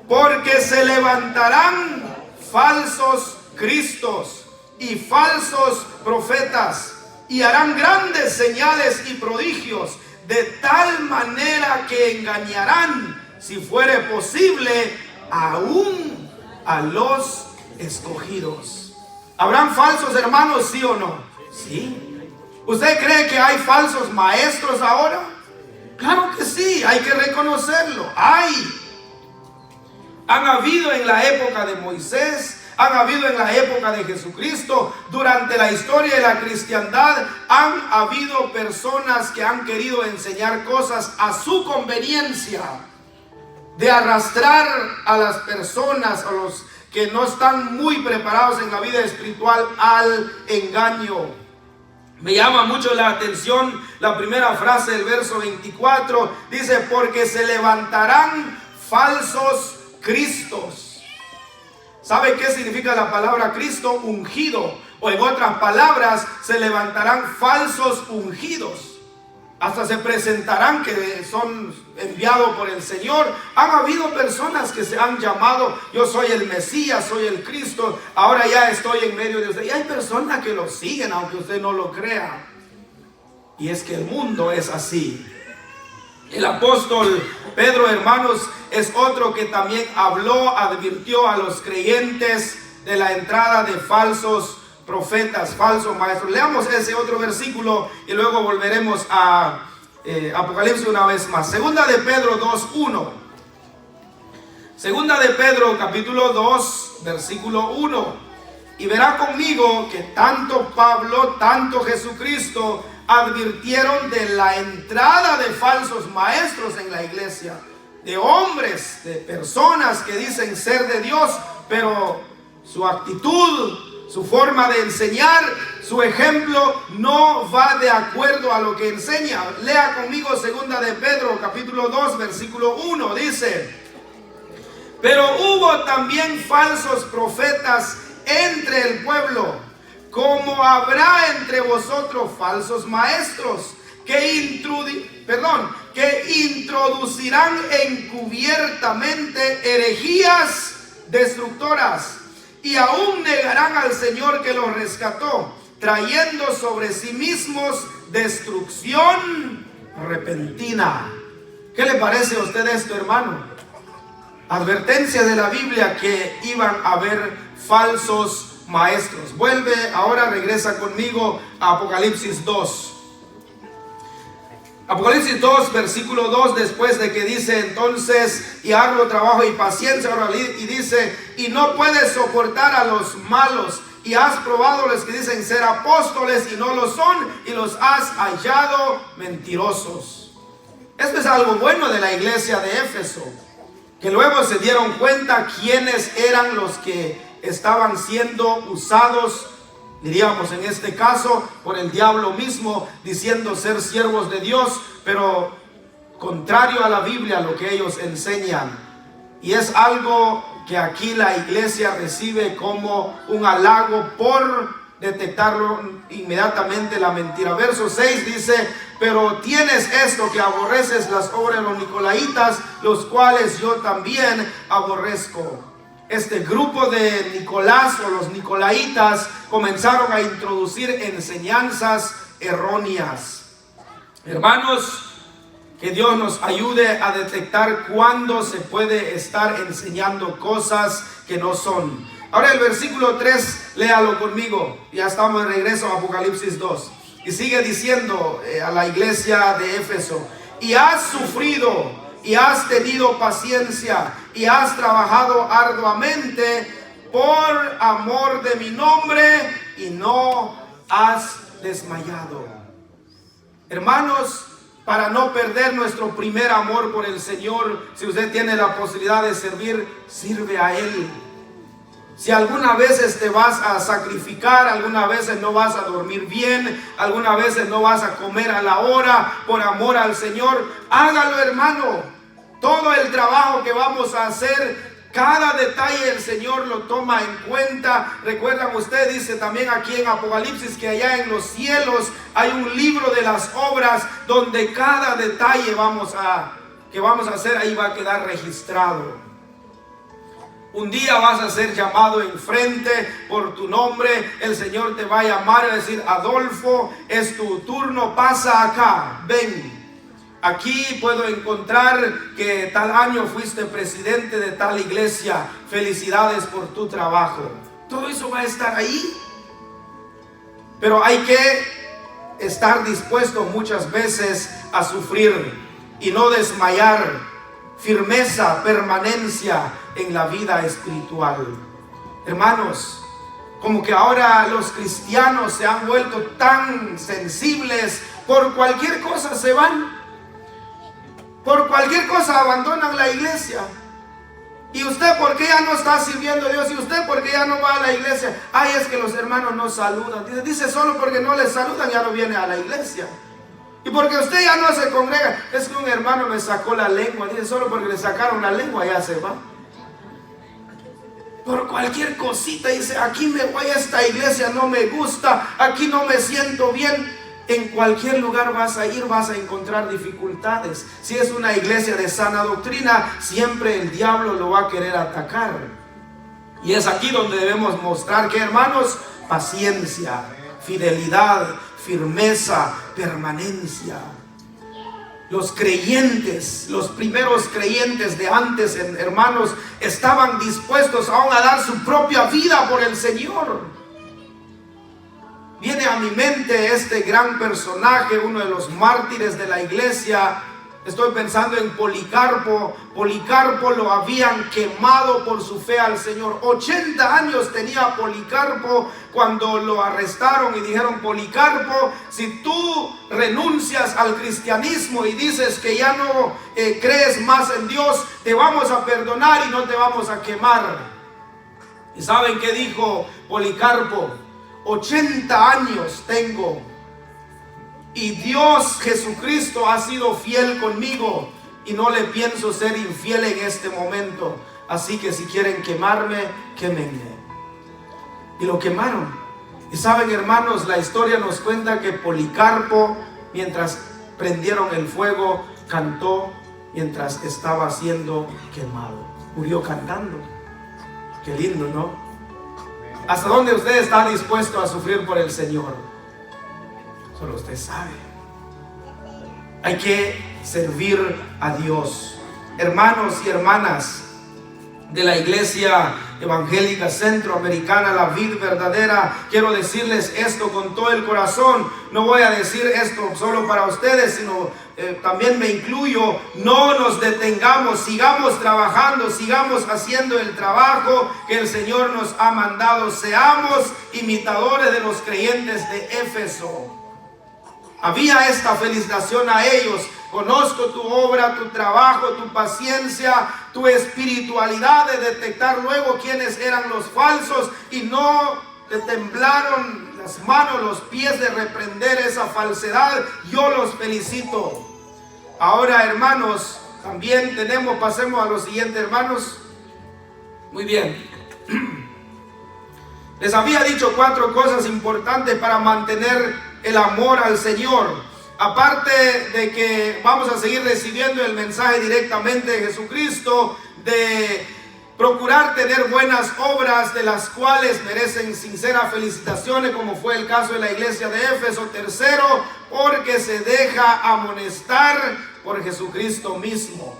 porque se levantarán falsos cristos y falsos profetas, y harán grandes señales y prodigios, de tal manera que engañarán, si fuere posible, aún a los escogidos. ¿Habrán falsos hermanos, sí o no? Sí. ¿Usted cree que hay falsos maestros ahora? Claro que sí, hay que reconocerlo. Han habido en la época de Moisés, han habido en la época de Jesucristo. Durante la historia de la cristiandad han habido personas que han querido enseñar cosas a su conveniencia, de arrastrar a las personas, a los que no están muy preparados en la vida espiritual, al engaño. Me llama mucho la atención la primera frase del verso 24. Dice: porque se levantarán falsos cristos. ¿Sabe qué significa la palabra Cristo? Ungido. O en otras palabras, se levantarán falsos ungidos. hasta se presentarán que son enviados por el Señor. Han habido personas que se han llamado: yo soy el Mesías, soy el Cristo, ahora ya estoy en medio de usted. Y hay personas que lo siguen aunque usted no lo crea. Y es que el mundo es así. El apóstol Pedro, hermanos, es otro que también habló, advirtió a los creyentes de la entrada de falsos profetas, falsos maestros. Leamos ese otro versículo y luego volveremos a Apocalipsis una vez más. Segunda de Pedro 2:1. Segunda de Pedro capítulo 2 versículo 1. Y verá conmigo que tanto Pablo, tanto Jesucristo advirtieron de la entrada de falsos maestros en la iglesia, de hombres, de personas que dicen ser de Dios, pero su actitud, su forma de enseñar, su ejemplo no va de acuerdo a lo que enseña. Lea conmigo segunda de Pedro capítulo 2 versículo 1. Dice: pero hubo también falsos profetas entre el pueblo, como habrá entre vosotros falsos maestros que introducirán encubiertamente herejías destructoras, y aún negarán al Señor que los rescató, trayendo sobre sí mismos destrucción repentina. ¿Qué le parece a usted esto, hermano? Advertencia de la Biblia que iban a haber falsos maestros. Ahora regresa conmigo a Apocalipsis 2. Apocalipsis 2, versículo 2, después de que dice entonces, y arduo trabajo y paciencia, y dice: y no puedes soportar a los malos, y has probado los que dicen ser apóstoles y no lo son, y los has hallado mentirosos. Esto es algo bueno de la iglesia de Éfeso, que luego se dieron cuenta quiénes eran los que estaban siendo usados, diríamos en este caso, por el diablo mismo, diciendo ser siervos de Dios, pero contrario a la Biblia, lo que ellos enseñan. Y es algo que aquí la iglesia recibe como un halago por detectarlo inmediatamente, la mentira. Verso 6 dice: pero tienes esto, que aborreces las obras de los nicolaitas, los cuales yo también aborrezco. Este grupo de Nicolás o los nicolaitas comenzaron a introducir enseñanzas erróneas. Hermanos, que Dios nos ayude a detectar cuándo se puede estar enseñando cosas que no son. Ahora el versículo 3, léalo conmigo. Ya estamos de regreso a Apocalipsis 2. Y sigue diciendo a la iglesia de Éfeso: y has sufrido y has tenido paciencia y has trabajado arduamente por amor de mi nombre y no has desmayado. Hermanos, para no perder nuestro primer amor por el Señor, si usted tiene la posibilidad de servir, sirve a Él. Si alguna vez te vas a sacrificar, algunas veces no vas a dormir bien, algunas veces no vas a comer a la hora por amor al Señor, hágalo, hermano. Todo el trabajo que vamos a hacer, cada detalle el Señor lo toma en cuenta. Recuerdan ustedes, dice también aquí en Apocalipsis, que allá en los cielos hay un libro de las obras donde cada detalle que vamos a hacer ahí va a quedar registrado. Un día vas a ser llamado enfrente por tu nombre. El Señor te va a llamar y a decir: Adolfo, es tu turno, pasa acá, ven. Aquí puedo encontrar que tal año fuiste presidente de tal iglesia. Felicidades por tu trabajo. Todo eso va a estar ahí. Pero hay que estar dispuesto muchas veces a sufrir y no desmayar. Firmeza, permanencia en la vida espiritual. Hermanos, como que ahora los cristianos se han vuelto tan sensibles, por cualquier cosa se van, por cualquier cosa abandonan la iglesia. ¿Y usted por qué ya no está sirviendo a Dios? ¿Y usted por qué ya no va a la iglesia? Ay, es que los hermanos no saludan. Dice solo porque no les saludan ya no viene a la iglesia. Y porque usted ya no se congrega, es que un hermano me sacó la lengua. Dice, solo porque le sacaron la lengua ya se va. Por cualquier cosita dice: aquí me voy a esta iglesia, no me gusta, aquí no me siento bien. En cualquier lugar vas a ir, vas a encontrar dificultades. Si es una iglesia de sana doctrina, siempre el diablo lo va a querer atacar. Y es aquí donde debemos mostrar que, hermanos, paciencia, fidelidad, firmeza, permanencia. Los creyentes, los primeros creyentes de antes, hermanos, estaban dispuestos aún a dar su propia vida por el Señor. Viene a mi mente este gran personaje, uno de los mártires de la iglesia. Estoy pensando en Policarpo. Policarpo lo habían quemado por su fe al Señor. 80 años tenía Policarpo cuando lo arrestaron y dijeron: Policarpo, si tú renuncias al cristianismo y dices que ya no crees más en Dios, te vamos a perdonar y no te vamos a quemar. ¿Y saben qué dijo Policarpo? 80 años tengo y Dios Jesucristo ha sido fiel conmigo y no le pienso ser infiel en este momento. Así que si quieren quemarme, quémenme. Y lo quemaron. Y saben, hermanos, la historia nos cuenta que Policarpo, mientras prendieron el fuego, cantó mientras estaba siendo quemado. Murió cantando. Qué lindo, ¿no? ¿Hasta dónde usted está dispuesto a sufrir por el Señor? Solo usted sabe. Hay que servir a Dios. Hermanos y hermanas de la Iglesia Evangélica Centroamericana, la Vid Verdadera, quiero decirles esto con todo el corazón. No voy a decir esto solo para ustedes, sino también me incluyo. No nos detengamos, sigamos trabajando, sigamos haciendo el trabajo que el Señor nos ha mandado. Seamos imitadores de los creyentes de Éfeso. Había esta felicitación a ellos: conozco tu obra, tu trabajo, tu paciencia, tu espiritualidad de detectar luego quiénes eran los falsos, y no te temblaron las manos, los pies de reprender esa falsedad. Yo los felicito. Ahora, hermanos, también pasemos a lo siguiente, hermanos. Muy bien. Les había dicho 4 cosas importantes para mantener el amor al Señor. Aparte de que vamos a seguir recibiendo el mensaje directamente de Jesucristo, de procurar tener buenas obras de las cuales merecen sinceras felicitaciones, como fue el caso de la iglesia de Éfeso. Tercero, porque se deja amonestar por Jesucristo mismo.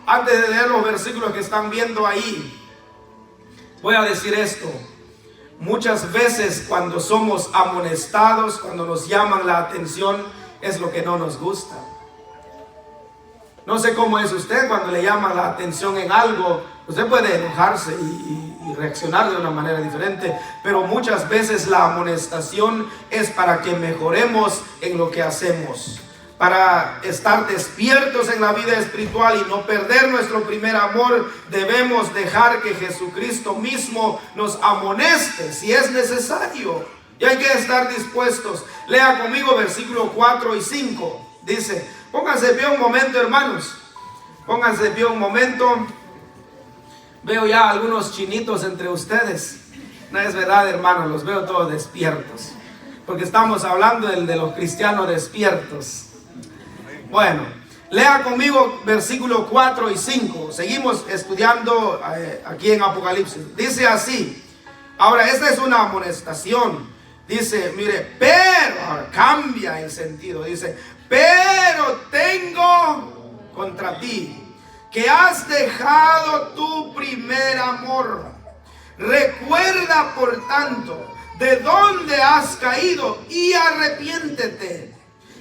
Antes de leer los versículos que están viendo ahí, voy a decir esto. Muchas veces cuando somos amonestados, cuando nos llaman la atención, es lo que no nos gusta. No sé cómo es usted cuando le llama la atención en algo. Usted puede enojarse y reaccionar de una manera diferente, pero muchas veces la amonestación es para que mejoremos en lo que hacemos, para estar despiertos en la vida espiritual y no perder nuestro primer amor. Debemos dejar que Jesucristo mismo nos amoneste si es necesario, y hay que estar dispuestos. Lea conmigo versículos 4 y 5. Dice, pónganse de pie un momento, hermanos. Pónganse de pie un momento. Veo ya algunos chinitos entre ustedes. No es verdad, hermanos, los veo todos despiertos, porque estamos hablando de los cristianos despiertos. Bueno, lea conmigo versículos 4 y 5. Seguimos estudiando aquí en Apocalipsis. Dice así. Ahora, esta es una amonestación. Dice, mire, pero, ahora cambia el sentido. Dice, pero tengo contra ti que has dejado tu primer amor. Recuerda, por tanto, de dónde has caído y arrepiéntete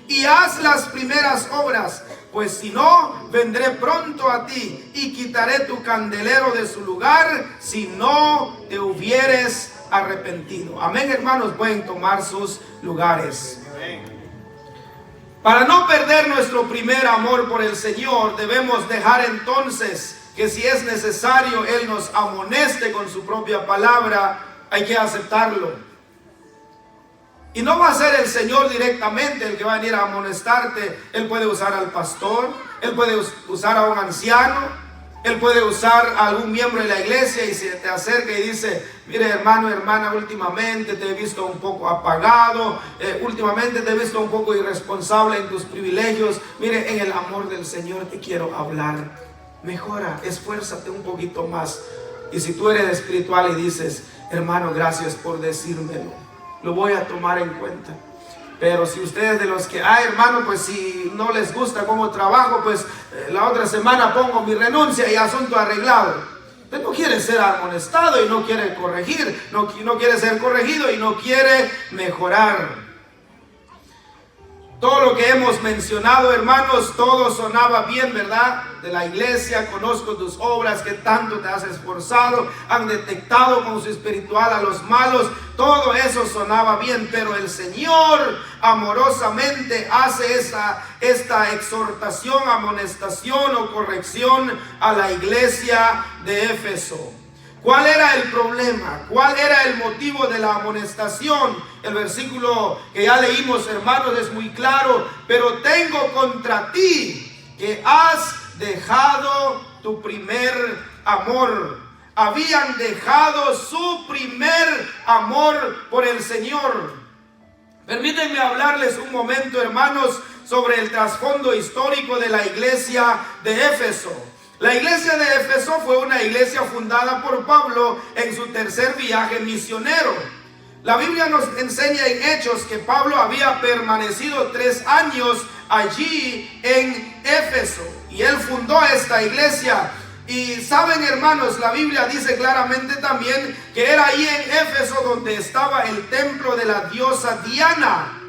y haz las primeras obras, pues si no, vendré pronto a ti y quitaré tu candelero de su lugar si no te hubieres arrepentido. Amén, hermanos, pueden tomar sus lugares. Para no perder nuestro primer amor por el Señor, debemos dejar entonces que si es necesario Él nos amoneste con su propia palabra. Hay que aceptarlo. Y no va a ser el Señor directamente el que va a venir a amonestarte. Él puede usar al pastor, Él puede usar a un anciano, Él puede usar a algún miembro de la iglesia y se te acerca y dice: mire, hermano, hermana, últimamente te he visto un poco apagado, últimamente te he visto un poco irresponsable en tus privilegios. Mire, en el amor del Señor te quiero hablar. Mejora, esfuérzate un poquito más. Y si tú eres espiritual y dices: hermano, gracias por decírmelo, lo voy a tomar en cuenta. Pero si ustedes de los que, hermano, pues si no les gusta cómo trabajo, pues la otra semana pongo mi renuncia y asunto arreglado. Usted no quiere ser amonestado y no quiere corregir, no quiere ser corregido y no quiere mejorar. Todo lo que hemos mencionado, hermanos, todo sonaba bien, ¿verdad? De la iglesia, conozco tus obras, que tanto te has esforzado, han detectado con su espiritual a los malos. Todo eso sonaba bien, pero el Señor amorosamente hace esta exhortación, amonestación o corrección a la iglesia de Éfeso. ¿Cuál era el problema? ¿Cuál era el motivo de la amonestación? El versículo que ya leímos, hermanos, es muy claro. Pero tengo contra ti que has dejado tu primer amor. Habían dejado su primer amor por el Señor. Permítanme hablarles un momento, hermanos, sobre el trasfondo histórico de la iglesia de Éfeso. La iglesia de Éfeso fue una iglesia fundada por Pablo en su tercer viaje misionero. La Biblia nos enseña en Hechos que Pablo había permanecido 3 años allí en Éfeso y él fundó esta iglesia. Y saben, hermanos, la Biblia dice claramente también que era ahí en Éfeso donde estaba el templo de la diosa Diana,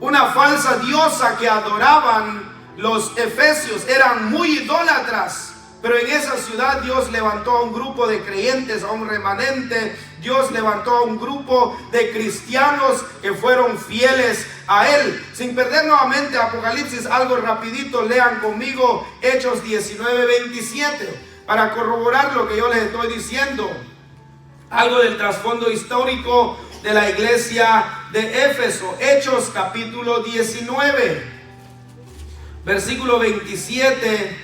una falsa diosa que adoraban los efesios. Eran muy idólatras, pero en esa ciudad Dios levantó a un grupo de creyentes, a un remanente. Dios levantó a un grupo de cristianos que fueron fieles a Él. Sin perder nuevamente Apocalipsis, algo rapidito, lean conmigo Hechos 19:27 para corroborar lo que yo les estoy diciendo. Algo del trasfondo histórico de la iglesia de Éfeso. Hechos capítulo 19. Versículo 27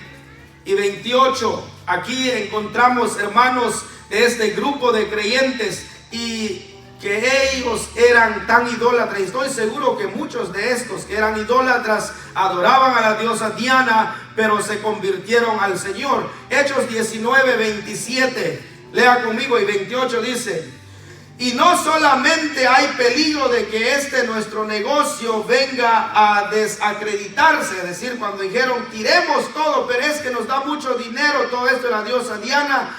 y 28. Aquí encontramos, hermanos, de este grupo de creyentes y que ellos eran tan idólatras. Estoy seguro que muchos de estos que eran idólatras adoraban a la diosa Diana, pero se convirtieron al Señor. Hechos 19, 27. Lea conmigo, y 28 dice: y no solamente hay peligro de que nuestro negocio venga a desacreditarse, es decir, cuando dijeron tiremos todo, pero es que nos da mucho dinero todo esto de la diosa Diana,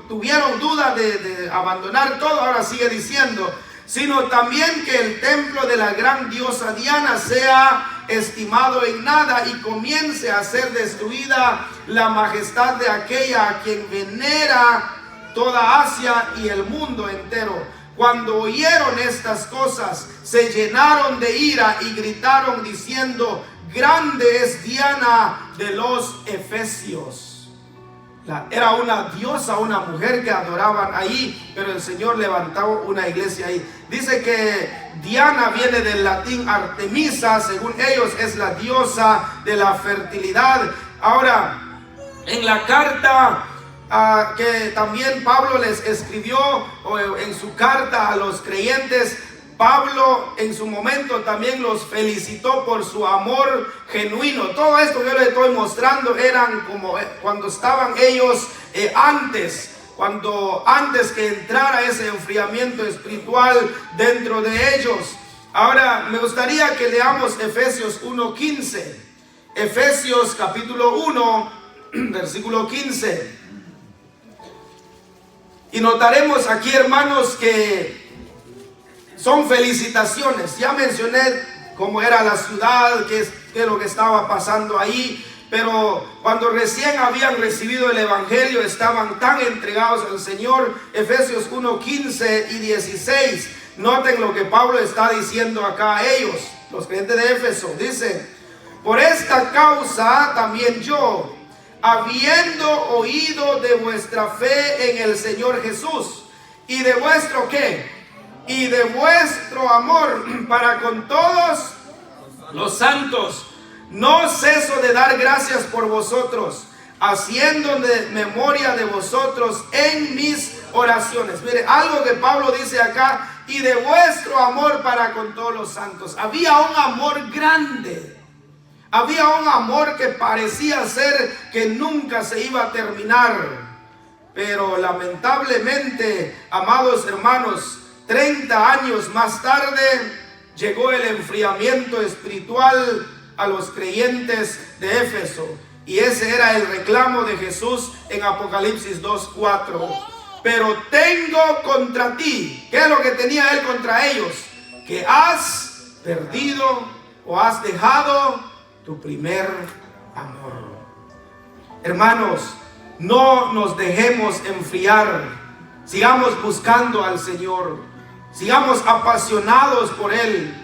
tuvieron duda de abandonar todo. Ahora sigue diciendo: sino también que el templo de la gran diosa Diana sea estimado en nada y comience a ser destruida la majestad de aquella a quien venera toda Asia y el mundo entero. Cuando oyeron estas cosas, se llenaron de ira y gritaron diciendo: grande es Diana de los Efesios. Era una diosa, una mujer que adoraban ahí, pero el Señor levantó una iglesia ahí. Dice que Diana viene del latín Artemisa, según ellos es la diosa de la fertilidad. Ahora, en la carta que también Pablo les escribió, en su carta a los creyentes, Pablo en su momento también los felicitó por su amor genuino. Todo esto que yo les estoy mostrando eran como cuando estaban ellos antes que entrara ese enfriamiento espiritual dentro de ellos. Ahora me gustaría que leamos Efesios 1:15. Efesios capítulo 1, versículo 15. Y notaremos aquí, hermanos, que son felicitaciones. Ya mencioné cómo era la ciudad, qué es lo que estaba pasando ahí. Pero cuando recién habían recibido el evangelio, estaban tan entregados al Señor. Efesios 1:15 y 16. Noten lo que Pablo está diciendo acá a ellos, los creyentes de Éfeso. Dice: por esta causa también yo, habiendo oído de vuestra fe en el Señor Jesús y de vuestro ¿qué? Y de vuestro amor para con todos los santos, no ceso de dar gracias por vosotros, haciendo de memoria de vosotros en mis oraciones. Mire, algo que Pablo dice acá, y de vuestro amor para con todos los santos. Había un amor grande. Había un amor que parecía ser que nunca se iba a terminar. Pero lamentablemente, amados hermanos, 30 años más tarde llegó el enfriamiento espiritual a los creyentes de Éfeso. Y ese era el reclamo de Jesús en Apocalipsis 2:4. Pero tengo contra ti, ¿qué es lo que tenía él contra ellos? Que has perdido o has dejado tu primer amor. Hermanos, no nos dejemos enfriar. Sigamos buscando al Señor. Sigamos apasionados por Él.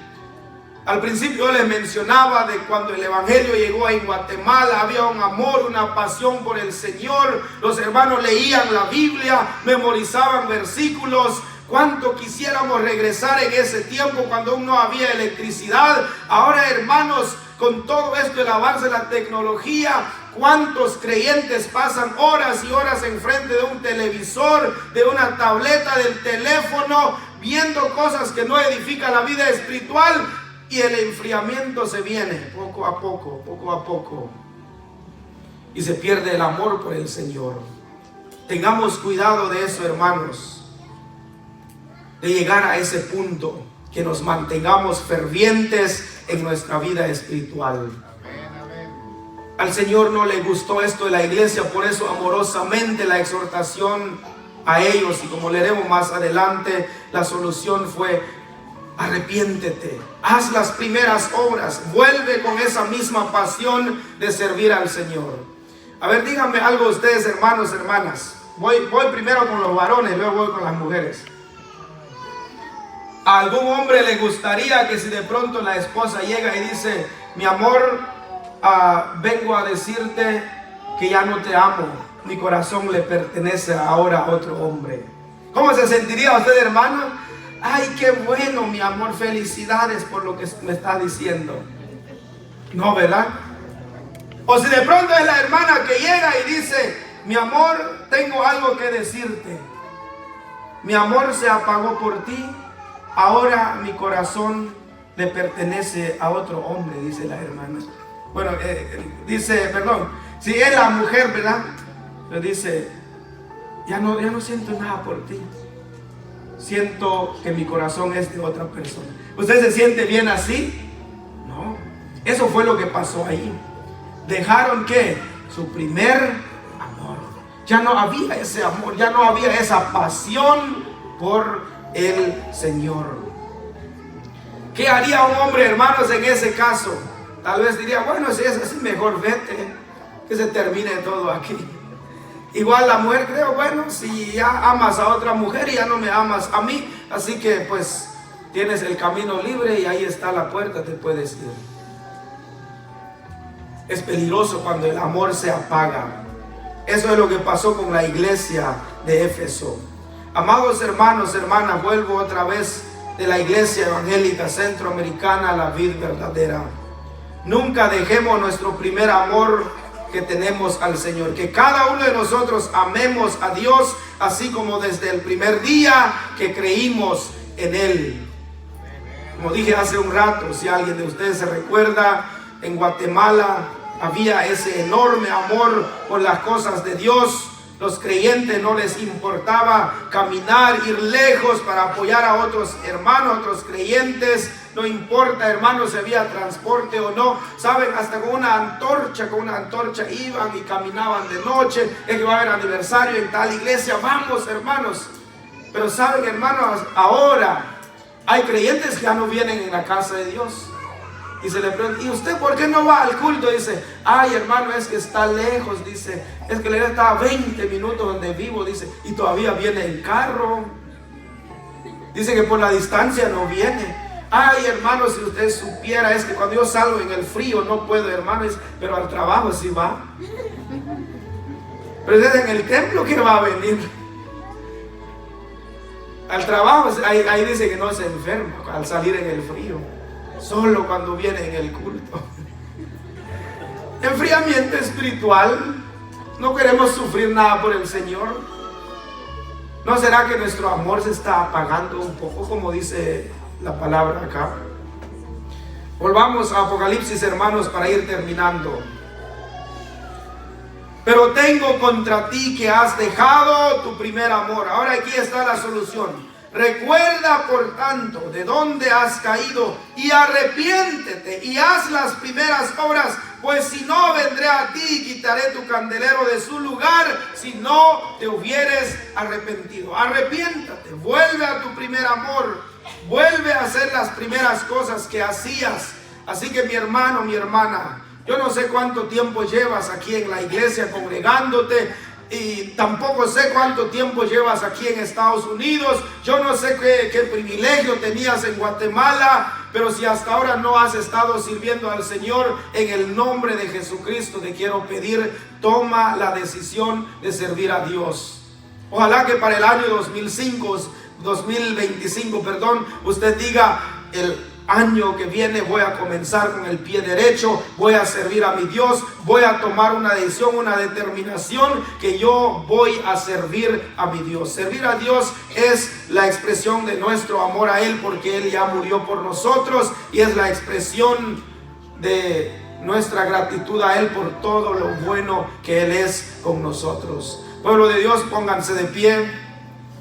Al principio les mencionaba de cuando el Evangelio llegó en Guatemala, había un amor, una pasión por el Señor. Los hermanos leían la Biblia, memorizaban versículos. Cuánto quisiéramos regresar en ese tiempo cuando aún no había electricidad. Ahora, hermanos, con todo esto, el avance de la tecnología, cuántos creyentes pasan horas y horas enfrente de un televisor, de una tableta, del teléfono, viendo cosas que no edifican la vida espiritual. Y el enfriamiento se viene poco a poco. Y se pierde el amor por el Señor. Tengamos cuidado de eso, hermanos. De llegar a ese punto, que nos mantengamos fervientes en nuestra vida espiritual. Al Señor no le gustó esto de la iglesia, por eso amorosamente la exhortación a ellos, y como leeremos más adelante, la solución fue: arrepiéntete, haz las primeras obras, vuelve con esa misma pasión de servir al Señor. A ver, díganme algo ustedes, hermanos, hermanas. Voy primero con los varones, luego voy con las mujeres. ¿A algún hombre le gustaría que si de pronto la esposa llega y dice: mi amor, vengo a decirte que ya no te amo, mi corazón le pertenece ahora a otro hombre? ¿Cómo se sentiría usted, hermano? Ay, qué bueno, mi amor, felicidades por lo que me está diciendo. No, ¿verdad? O si de pronto es la hermana que llega y dice: mi amor, tengo algo que decirte. Mi amor se apagó por ti, ahora mi corazón le pertenece a otro hombre, dice la hermana. Bueno, si es la mujer, ¿verdad? Le dice: ya no siento nada por ti. Siento que mi corazón es de otra persona. ¿Usted se siente bien así? No. Eso fue lo que pasó ahí. Dejaron ¿qué? Su primer amor. Ya no había ese amor, ya no había esa pasión por el Señor. ¿Qué haría un hombre, hermanos, en ese caso? Tal vez diría: bueno, si es así, mejor vete, que se termine todo aquí. Igual la mujer, creo, bueno, si ya amas a otra mujer y ya no me amas a mí, así que pues tienes el camino libre y ahí está la puerta, te puedes ir. Es peligroso cuando el amor se apaga. Eso es lo que pasó con la iglesia de Éfeso. Amados hermanos, hermanas, vuelvo otra vez de la iglesia evangélica centroamericana, la vid verdadera. Nunca dejemos nuestro primer amor que tenemos al Señor. Que cada uno de nosotros amemos a Dios, así como desde el primer día que creímos en Él. Como dije hace un rato, si alguien de ustedes se recuerda, en Guatemala había ese enorme amor por las cosas de Dios. Los creyentes no les importaba caminar, ir lejos para apoyar a otros hermanos, otros creyentes. No importa, hermanos, si había transporte o no. Saben, hasta con una antorcha iban y caminaban de noche. Es que va a haber aniversario en tal iglesia. Vamos, hermanos. Pero saben, hermanos, ahora hay creyentes que ya no vienen en la casa de Dios. Y se le pregunta: ¿y usted por qué no va al culto? Dice: ay, hermano, es que está lejos. Dice: es que le está a 20 minutos donde vivo. Dice: y todavía viene en carro. Dice que por la distancia no viene. Ay, hermano, si usted supiera, es que cuando yo salgo en el frío no puedo, hermano, pero al trabajo sí va. Pero es en el templo que va a venir. Al trabajo, ahí dice que no se enferma al salir en el frío. Solo cuando viene en el culto. Enfriamiento espiritual. No queremos sufrir nada por el Señor. ¿No será que nuestro amor se está apagando un poco, como dice la palabra acá? Volvamos a Apocalipsis, hermanos, para ir terminando. Pero tengo contra ti que has dejado tu primer amor. Ahora aquí está la solución. Recuerda, por tanto, de dónde has caído y arrepiéntete y haz las primeras obras, pues si no, vendré a ti y quitaré tu candelero de su lugar si no te hubieres arrepentido. Arrepiéntate, vuelve a tu primer amor, vuelve a hacer las primeras cosas que hacías. Así que mi hermano, mi hermana, yo no sé cuánto tiempo llevas aquí en la iglesia congregándote, y tampoco sé cuánto tiempo llevas aquí en Estados Unidos. Yo no sé qué privilegio tenías en Guatemala, pero si hasta ahora no has estado sirviendo al Señor, en el nombre de Jesucristo te quiero pedir, toma la decisión de servir a Dios. Ojalá que para el año 2025, usted diga: el año que viene voy a comenzar con el pie derecho, voy a servir a mi Dios, voy a tomar una decisión, una determinación, que yo voy a servir a mi Dios. Servir a Dios es la expresión de nuestro amor a Él, porque Él ya murió por nosotros, y es la expresión de nuestra gratitud a Él por todo lo bueno que Él es con nosotros. Pueblo de Dios, pónganse de pie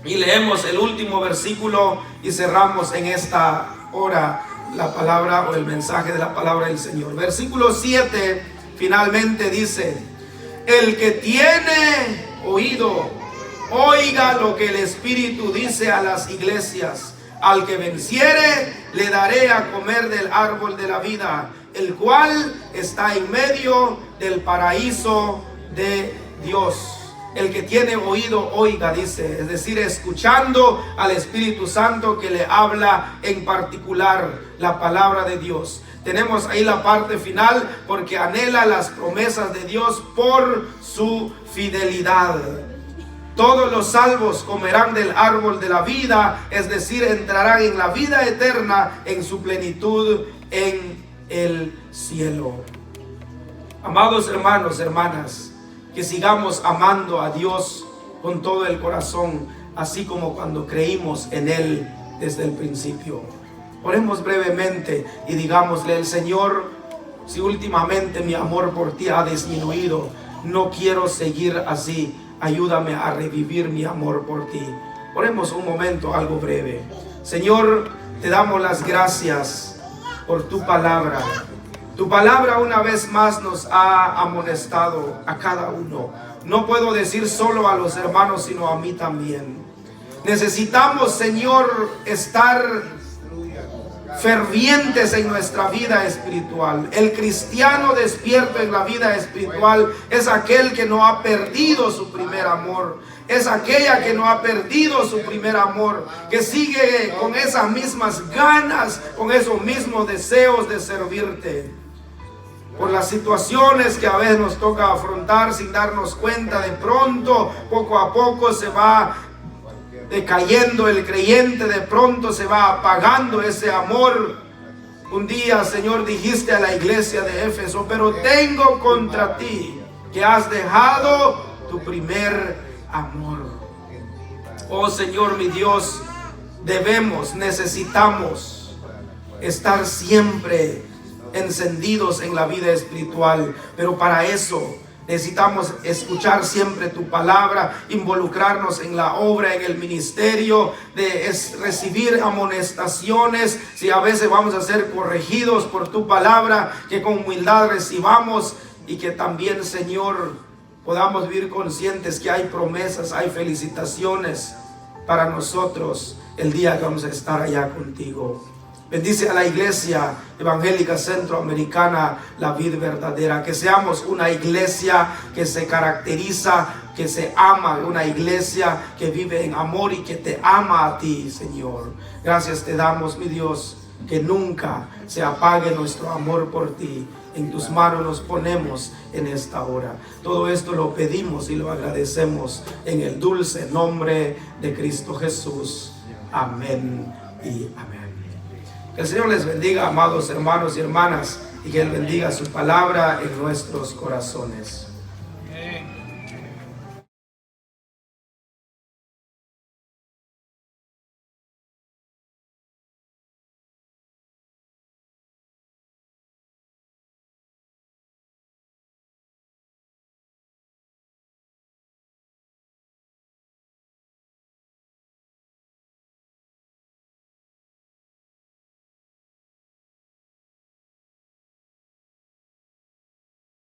y leemos el último versículo y cerramos en esta hora la palabra o el mensaje de la palabra del Señor. Versículo 7 finalmente dice: el que tiene oído, oiga lo que el Espíritu dice a las iglesias. Al que venciere, le daré a comer del árbol de la vida, el cual está en medio del paraíso de Dios. El que tiene oído, oiga, dice, es decir, escuchando al Espíritu Santo que le habla en particular la palabra de Dios. Tenemos ahí la parte final, porque anhela las promesas de Dios por su fidelidad. Todos los salvos comerán del árbol de la vida, es decir, entrarán en la vida eterna en su plenitud en el cielo. Amados hermanos, hermanas, que sigamos amando a Dios con todo el corazón, así como cuando creímos en Él desde el principio. Oremos brevemente y digámosle: el Señor, si últimamente mi amor por ti ha disminuido, no quiero seguir así, ayúdame a revivir mi amor por ti. Oremos un momento, algo breve. Señor, te damos las gracias por tu palabra. Tu palabra una vez más nos ha amonestado a cada uno. No puedo decir solo a los hermanos, sino a mí también. Necesitamos, Señor, estar fervientes en nuestra vida espiritual. El cristiano despierto en la vida espiritual es aquel que no ha perdido su primer amor. Es aquella que no ha perdido su primer amor, que sigue con esas mismas ganas, con esos mismos deseos de servirte. Por las situaciones que a veces nos toca afrontar sin darnos cuenta, de pronto, poco a poco se va decayendo el creyente, de pronto se va apagando ese amor. Un día, Señor, dijiste a la iglesia de Éfeso: pero tengo contra ti que has dejado tu primer amor. Oh Señor, mi Dios, necesitamos estar siempre encendidos en la vida espiritual, pero para eso necesitamos escuchar siempre tu palabra, involucrarnos en la obra, en el ministerio, de recibir amonestaciones. Si a veces vamos a ser corregidos por tu palabra, que con humildad recibamos, y que también, Señor, podamos vivir conscientes que hay promesas, hay felicitaciones para nosotros el día que vamos a estar allá contigo. Bendice a la iglesia evangélica centroamericana, la vid verdadera. Que seamos una iglesia que se caracteriza, que se ama, una iglesia que vive en amor y que te ama a ti, Señor. Gracias te damos, mi Dios, que nunca se apague nuestro amor por ti. En tus manos nos ponemos en esta hora. Todo esto lo pedimos y lo agradecemos en el dulce nombre de Cristo Jesús. Amén y amén. Que el Señor les bendiga, amados hermanos y hermanas, y que Él bendiga su palabra en nuestros corazones.